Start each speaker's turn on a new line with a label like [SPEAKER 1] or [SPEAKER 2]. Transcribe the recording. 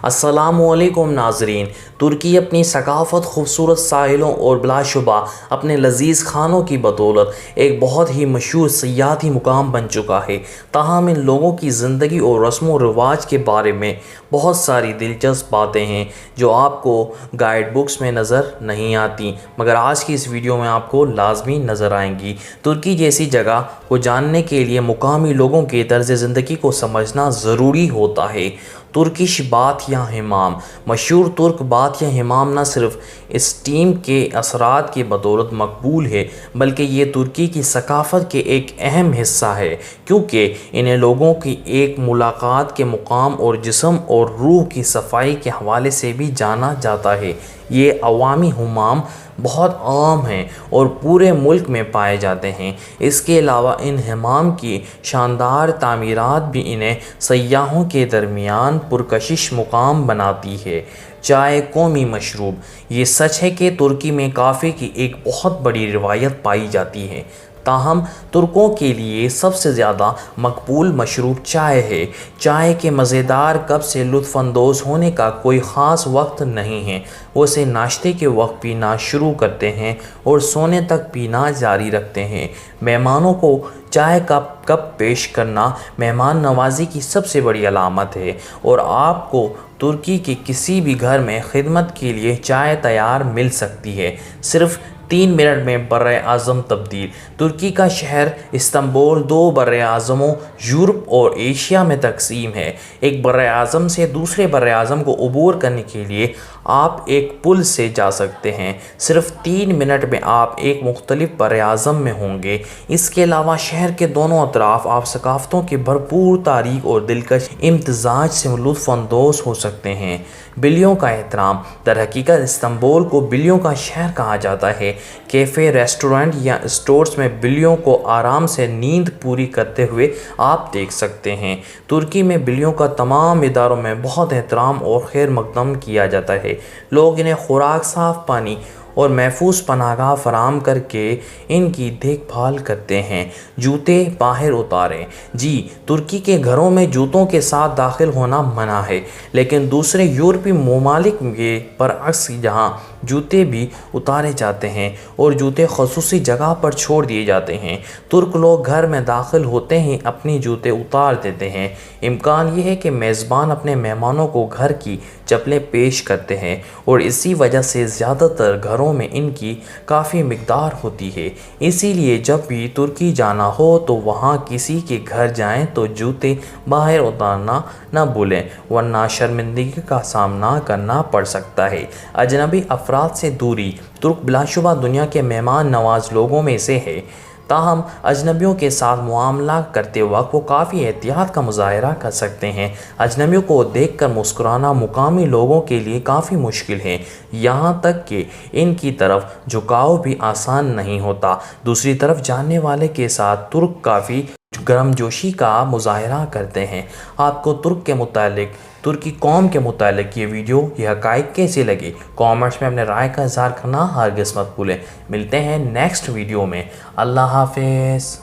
[SPEAKER 1] अस्सलामुअलैकुम नाजरीन। तुर्की अपनी सकाफ़त, खूबसूरत साहिलों और बिलाशुबा अपने लजीज़ खानों की बदौलत एक बहुत ही मशहूर सियाती मुकाम बन चुका है। ताहम इन लोगों की ज़िंदगी और रस्म व रिवाज के बारे में बहुत सारी दिलचस्प बातें हैं जो आपको गाइड बुक्स में नज़र नहीं आती, मगर आज की इस वीडियो में आपको लाजमी नज़र आएंगी। तुर्की जैसी जगह को जानने के लिए मुकामी लोगों के तर्ज़ ज़िंदगी को समझना ज़रूरी होता है। तुर्किश बात या हिमाम। मशहूर तुर्क बात या हिमाम न सिर्फ स्टीम के असरात की बदौलत मकबूल है, बल्कि ये तुर्की की सकाफ़त के एक अहम हिस्सा है, क्योंकि इन्हें लोगों की एक मुलाकात के मुकाम और जिस्म और रूह की सफाई के हवाले से भी जाना जाता है। ये अवामी हमाम बहुत आम हैं और पूरे मुल्क में पाए जाते हैं। इसके अलावा इन हमाम की शानदार तामीरात भी इन्हें सयाहों के दरमियान पुरकशिश मुकाम बनाती है। चाय कौमी मशरूब। ये सच है कि तुर्की में काफ़े की एक बहुत बड़ी रिवायत पाई जाती है, ताहम तुर्कों के लिए सबसे ज़्यादा मकबूल मशरूब चाय है। चाय के मज़ेदार कप से लुत्फ़अंदोज़ होने का कोई ख़ास वक्त नहीं है। वो इसे नाश्ते के वक्त पीना शुरू करते हैं और सोने तक पीना जारी रखते हैं। मेहमानों को चाय का कप पेश करना मेहमान नवाजी की सबसे बड़ी अलामत है, और आपको तुर्की के किसी भी घर में खिदमत के लिए चाय तैयार मिल सकती है, सिर्फ़ 3 मिनट में बर-ए-आज़म तब्दील। तुर्की का शहर इस्तांबुल 2 बर-ए-आज़मों यूरोप और एशिया में तकसीम है। एक बर-ए-आज़म से दूसरे बर-ए-आज़म को अबूर करने के लिए आप एक पुल से जा सकते हैं। सिर्फ 3 मिनट में आप एक मुख्तलिफ बर-ए-आज़म में होंगे। इसके अलावा शहर के दोनों अतराफ़ आप सकाफ़तों की भरपूर तारीख और दिलकश इम्तजाज से लुत्फ़अंदोज़ हो सकते हैं। बिल्लियों का एहतराम। दरहकीकत इस्तांबुल को बिल्लियों का शहर कहा जाता है। कैफ़े, रेस्टोरेंट या स्टोर्स में बिल्लियों को आराम से नींद पूरी करते हुए आप देख सकते हैं। तुर्की में बिल्लियों का तमाम इदारों में बहुत एहतराम और खैर मकदम किया जाता है। लोग इन्हें खुराक, साफ़ पानी और महफूज पनाहगाह फराम करके इनकी देखभाल करते हैं। जूते बाहर उतारें। जी, तुर्की के घरों में जूतों के साथ दाखिल होना मना है, लेकिन दूसरे यूरोपीय ममालिक के बरअक्स जहाँ जूते भी उतारे जाते हैं और जूते खसूसी जगह पर छोड़ दिए जाते हैं। तुर्क लोग घर में दाखिल होते ही अपने जूते उतार देते हैं। इम्कान यह है कि मेज़बान अपने मेहमानों को घर की चप्पलें पेश करते हैं, और इसी वजह से ज़्यादातर घरों में इनकी काफ़ी मिकदार होती है। इसीलिए जब भी तुर्की जाना हो तो वहाँ किसी के घर जाएं तो जूते बाहर उतारना न भूलें, वरना शर्मिंदगी का सामना करना पड़ सकता है। अजनबी अफराद से दूरी। तुर्क बिलाशुबा दुनिया के मेहमान नवाज लोगों में से है, ताहम अजनबियों के साथ मुआमला करते वक्त वो काफ़ी एहतियात का मुजाहरा कर सकते हैं। अजनबियों को देखकर मुस्कुराना मुकामी लोगों के लिए काफ़ी मुश्किल है, यहाँ तक कि इनकी तरफ झुकाव भी आसान नहीं होता। दूसरी तरफ जानने वाले के साथ तुर्क काफ़ी गर्मजोशी का मुजाहरा करते हैं। आपको तुर्क के मुतालिक, तुर्की कौम के मुतालिक ये वीडियो, ये हक़ाइक़ कैसे लगे, कमेंट्स में अपने राय का इज़हार करना हरगिज़ मत भूलें। मिलते हैं नेक्स्ट वीडियो में। अल्लाह हाफ़िज़।